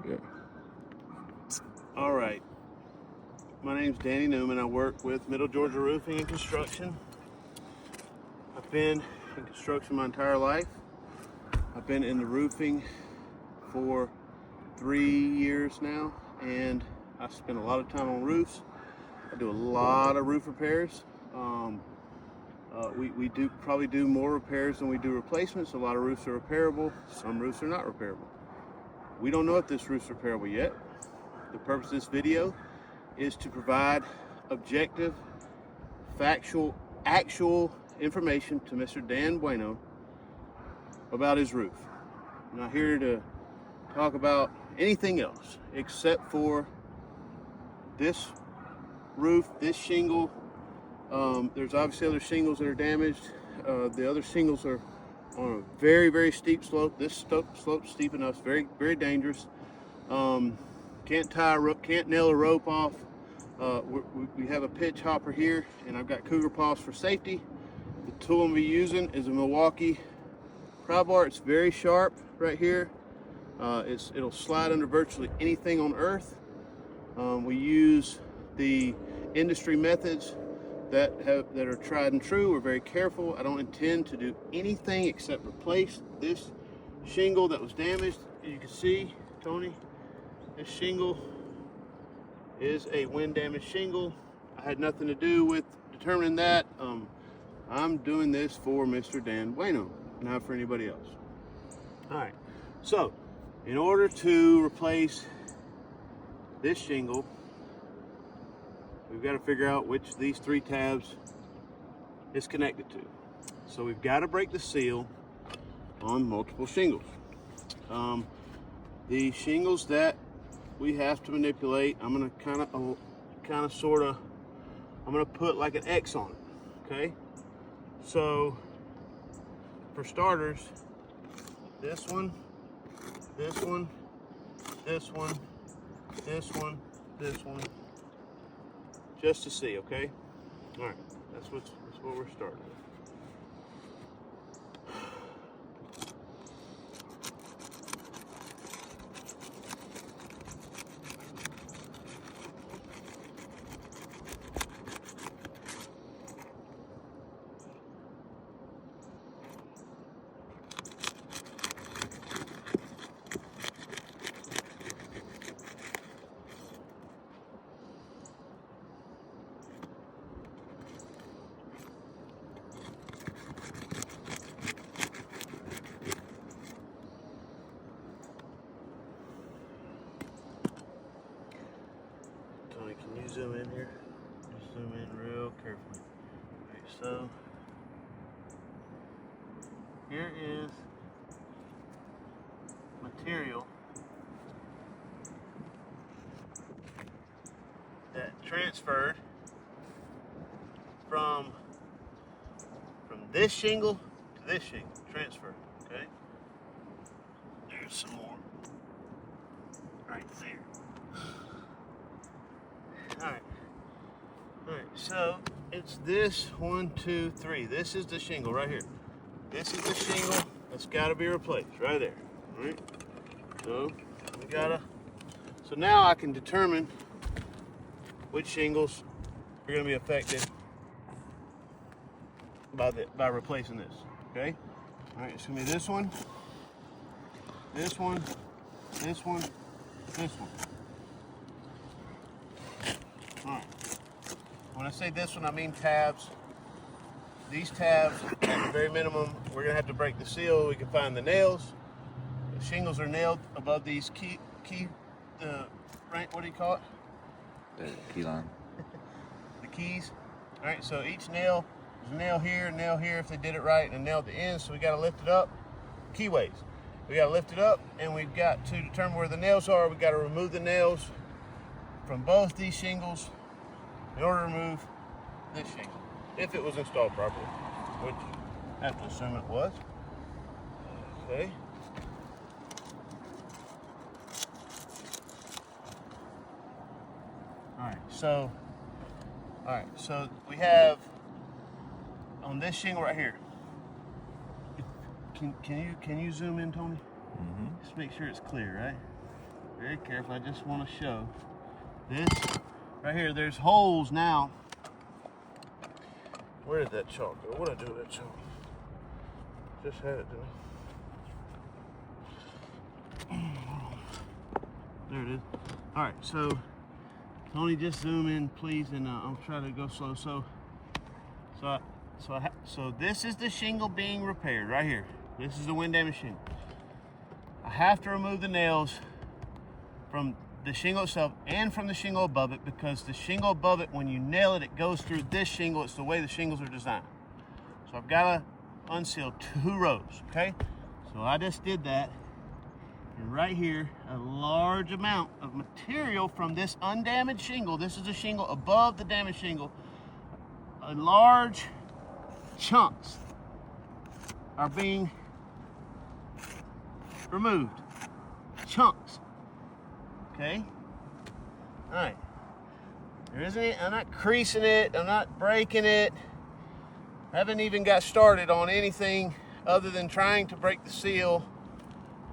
Yeah. All right. My name's Danny Newman. I work with Middle Georgia Roofing and Construction. I've been in construction my entire life. I've been in the roofing for 3 years now, and I spend a lot of time on roofs. I do a lot of roof repairs. We do probably do more repairs than we do replacements. A lot of roofs are repairable. Some roofs are not repairable. We don't know if this roof's repairable yet. The purpose of this video is to provide objective, factual, actual information to Mr. Dan Bueno about his roof. I'm not here to talk about anything else except for this roof, this shingle. There's obviously other shingles that are damaged. The other shingles are on a very, very steep slope. This slope's steep enough, very, very dangerous. Can't nail a rope off. We have a pitch hopper here, and I've got cougar paws for safety. The tool I'm gonna be using is a Milwaukee pry bar. It's very sharp right here. It'll slide under virtually anything on earth. We use the industry methods that are tried and true. We're very careful. I don't intend to do anything except replace this shingle that was damaged. As you can see, Tony, this shingle is a wind damaged shingle. I had nothing to do with determining that. I'm doing this for Mr. Dan Bueno, not for anybody else. All right, so in order to replace this shingle, we've got to figure out which of these 3 tabs it's connected to. So we've got to break the seal on multiple shingles. The shingles that we have to manipulate, I'm gonna kind of sort of, I'm gonna put like an X on it. Okay. So for starters, this one, this one, this one, this one, this one, just to see. Okay. All right. That's what we're starting with. Tony, can you zoom in here? Just zoom in real carefully. Okay, so here is material that transferred from this shingle to this shingle. Transferred. Okay. There's some more. Right there. Alright. Alright, so it's this 1, 2, 3. This is the shingle right here. This is the shingle that's gotta be replaced right there. Alright. So so now I can determine which shingles are gonna be affected by replacing this. Okay? Alright, it's gonna be this one, this one, this one, this one. Alright. When I say this one, I mean tabs. These tabs, at the very minimum, we're gonna have to break the seal. We can find the nails. The shingles are nailed above these right, what do you call it? The key line. The keys. Alright, so each nail, there's a nail here if they did it right, and a nail at the end, so we gotta lift it up. Keyways. We gotta lift it up, and we've got to determine where the nails are. We've got to remove the nails from both these shingles in order to remove this shingle, if it was installed properly, which I have to assume it was. Okay. All right, so we have on this shingle right here. Can you zoom in, Tony? Mm-hmm. Just make sure it's clear, right? very careful. I just want to show this right here. There's holes now. Where did that chalk go? What did I do with that chalk? Just had it, didn't I? There it is. All right, so Tony, just zoom in, please, and I'll try to go slow. So this is the shingle being repaired right here. This is the wind damage shingle. I have to remove the nails from the shingle itself and from the shingle above it, because the shingle above it, when you nail it, it goes through this shingle. It's the way the shingles are designed. So I've got to unseal 2 rows, okay? So I just did that. And right here, a large amount of material from this undamaged shingle. This is the shingle above the damaged shingle. A large chunks are being removed. Chunks. Okay? Alright. There isn't it. I'm not creasing it. I'm not breaking it. I haven't even got started on anything other than trying to break the seal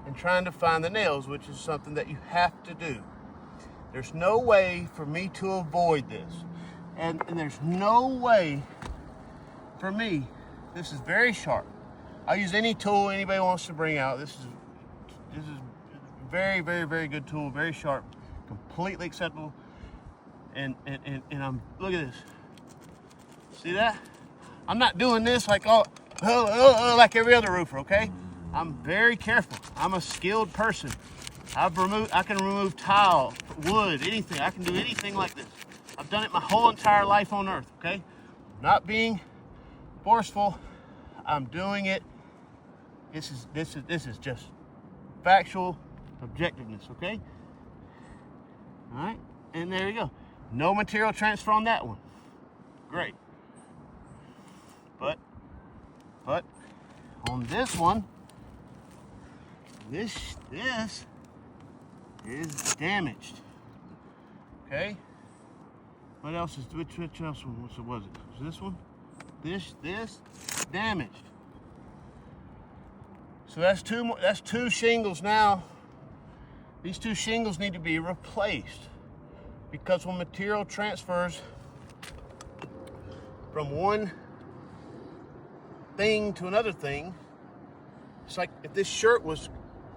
and trying to find the nails, which is something that you have to do. There's no way for me to avoid this. And there's no way for me. This is very sharp. I'll use any tool anybody wants to bring out. This is very, very, very good tool, very sharp, completely acceptable. And I'm, look at this. See that? I'm not doing this like like every other roofer, okay? I'm very careful. I'm a skilled person. I can remove tile, wood, anything. I can do anything like this. I've done it my whole entire life on earth, okay? Not being forceful. I'm doing it. This is just factual objectiveness, okay? All right, and there you go. No material transfer on that one. Great. But on this one, this is damaged. Okay? What else is which else one was it? Was this one? This damaged. So that's two shingles now. These 2 shingles need to be replaced, because when material transfers from one thing to another thing, it's like if this shirt was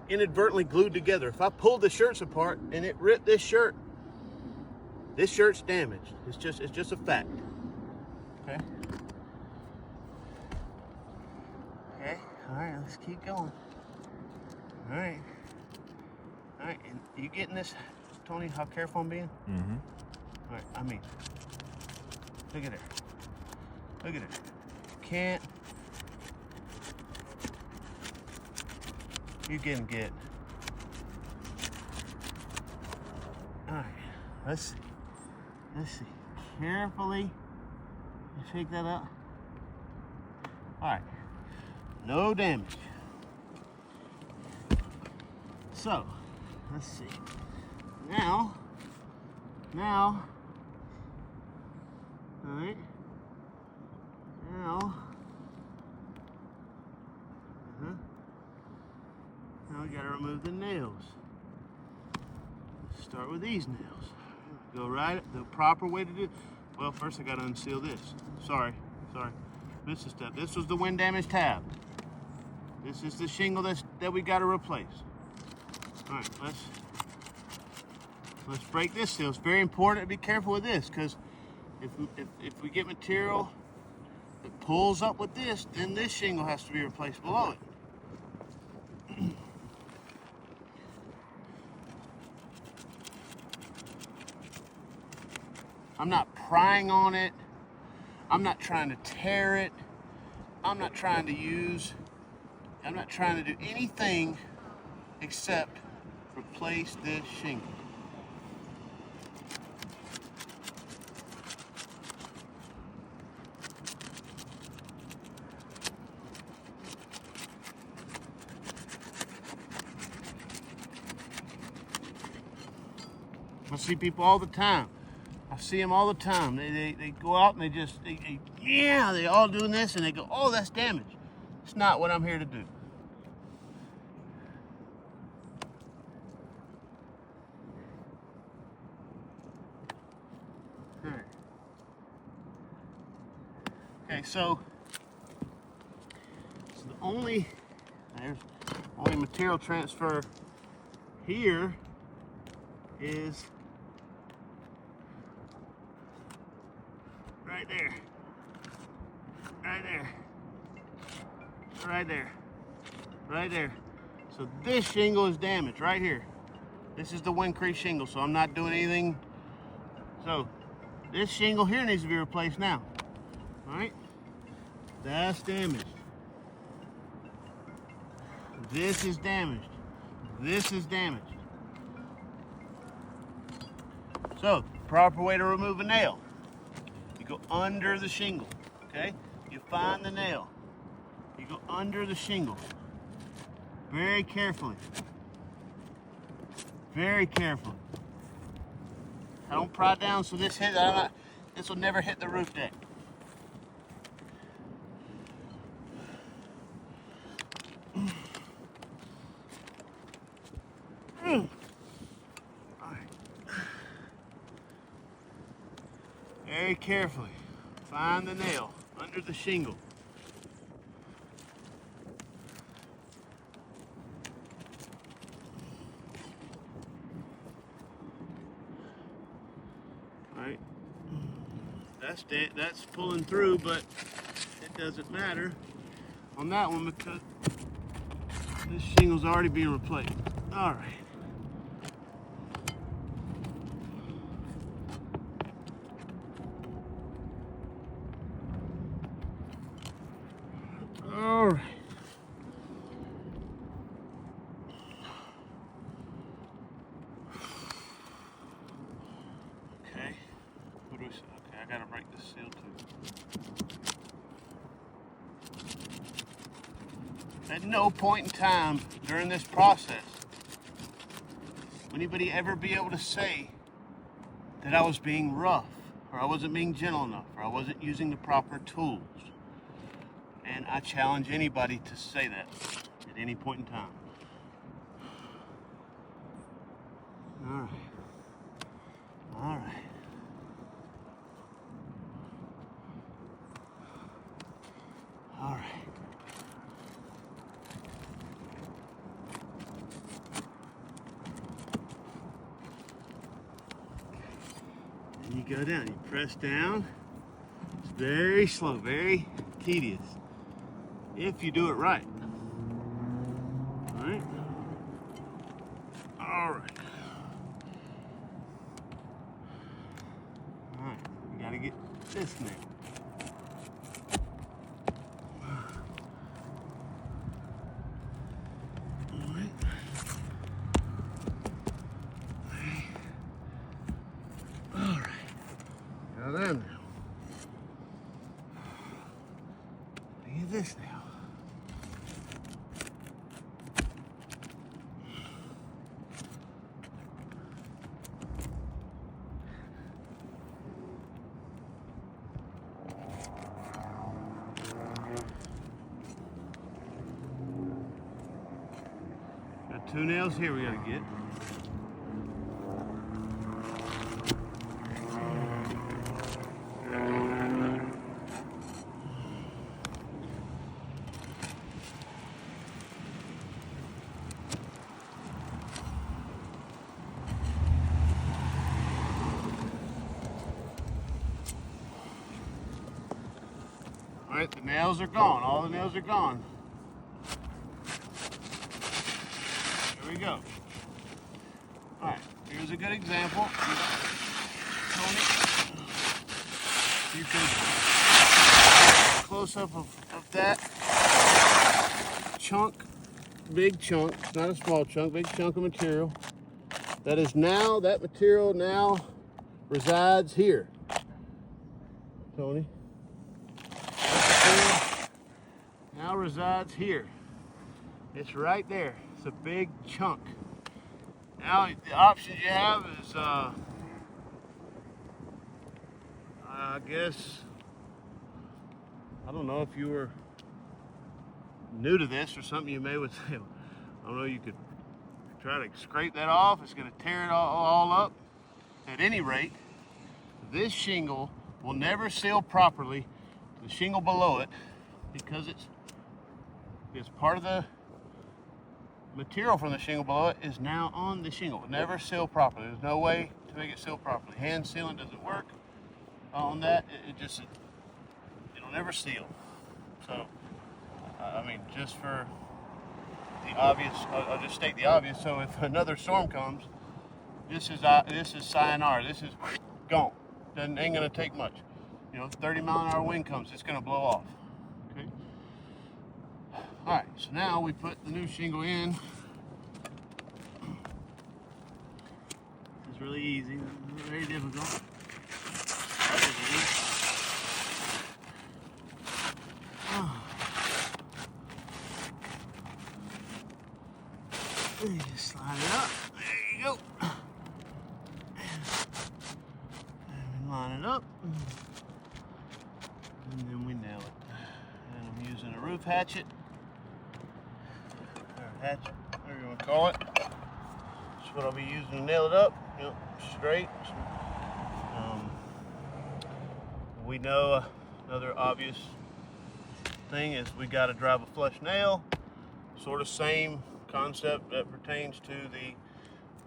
inadvertently glued together. If I pulled the shirts apart and it ripped this shirt's damaged. It's just a fact. Okay? Okay, all right, let's keep going. All right, and you getting this, Tony, how careful I'm being? Mm-hmm. All right, I mean, look at it. Look at it. Can't. You can get. All right, let's see. Carefully pick that up. All right, no damage. So, let's see. Now, all right. Now we gotta remove the nails. Let's start with these nails. Go right, the proper way to do it. Well, first I gotta unseal this. Sorry. Missed a step. This was the wind damage tab. This is the shingle that we gotta replace. All right, let's break this seal. It's very important to be careful with this, because if we get material that pulls up with this, then this shingle has to be replaced below it. I'm not prying on it. I'm not trying to tear it. I'm not trying to do anything except replace this shingle. I see people all the time. I see them all the time. They go out and they all doing this, and they go, oh, that's damage. It's not what I'm here to do. Okay, so the only material transfer here is right there, right there, right there, right there. So this shingle is damaged right here. This is the Windcrete shingle, so I'm not doing anything. So this shingle here needs to be replaced now. All right, that's damaged. This is damaged. This is damaged. So, proper way to remove a nail. You go under the shingle, okay? You find the nail. You go under the shingle. Very carefully. Very carefully. I don't pry down so this will never hit the roof deck. Very carefully, find the nail under the shingle. All right, that's pulling through, but it doesn't matter on that one because this shingle's already being replaced. All right. All right. Okay. What do we say? Okay, I gotta break this seal too. At no point in time during this process will anybody ever be able to say that I was being rough, or I wasn't being gentle enough, or I wasn't using the proper tools. And I challenge anybody to say that at any point in time. All right. All right. All right. And you go down, you press down. It's very slow, very tedious. If you do it right. All right. All right. All right. You gotta get this now. All right. All right. Now then. Look at this now. Got 2 nails here we gotta get. All right, the nails are gone. All the nails are gone. Here we go. All right, here's a good example. Tony, you can close up of that chunk, big chunk, not a small chunk, big chunk of material. That material now resides here. Tony. Now resides here. It's right there. It's a big chunk. Now the options you have is I guess, I don't know if you were new to this or something, you may would say, I don't know, you could try to scrape that off. It's going to tear it all up. At any rate, this shingle will never seal properly the shingle below it, because it's part of the material from the shingle below it, is now on the shingle. It never sealed properly. There's no way to make it seal properly. Hand sealing doesn't work on that. It'll never seal. So, I mean, just for the obvious, I'll just state the obvious. So if another storm comes, this is sayonara. This is gone. Ain't gonna take much. 30-mile-an-hour wind comes, it's gonna blow off. Okay. All right. So now we put the new shingle in. It's really easy. It's very difficult. You just slide it up. There you go. And we line it up. And then we nail it. And I'm using a roof hatchet. Or hatchet, whatever you want to call it. That's what I'll be using to nail it up. Straight. We know another obvious thing is we got to drive a flush nail. Sort of same concept that pertains to the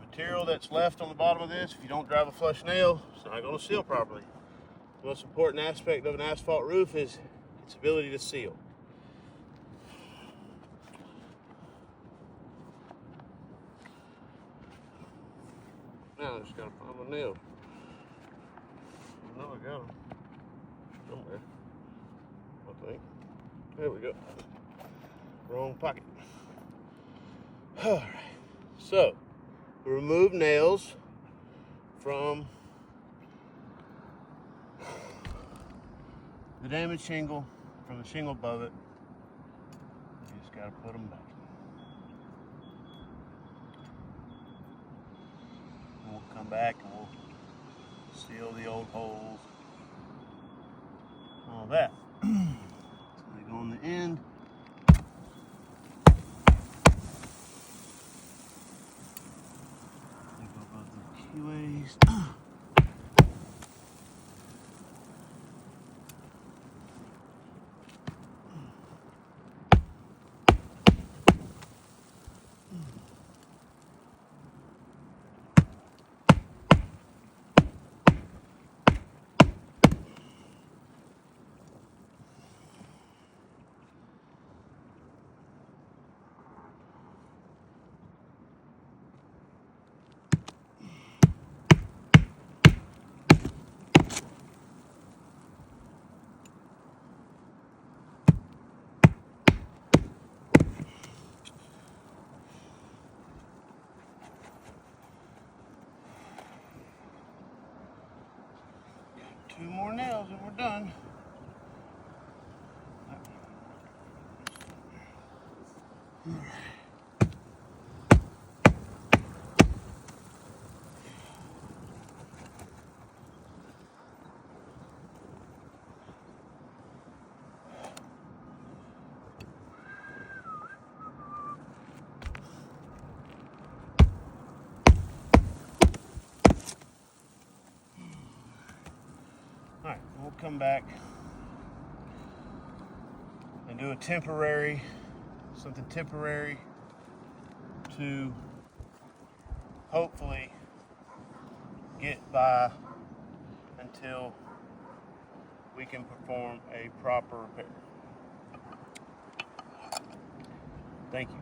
material that's left on the bottom of this. If you don't drive a flush nail, it's not going to seal properly. The most important aspect of an asphalt roof is its ability to seal. Now I just got to find my nail. I know I got them somewhere, I think. There we go. Wrong pocket. All right. So, remove nails from the damaged shingle, from the shingle above it. You just got to put them back. And we'll come back and we'll seal the old holes. All that. So they go on the end. They go above the keyways. Two more nails and we're done. All right, we'll come back and do something temporary to hopefully get by until we can perform a proper repair. Thank you.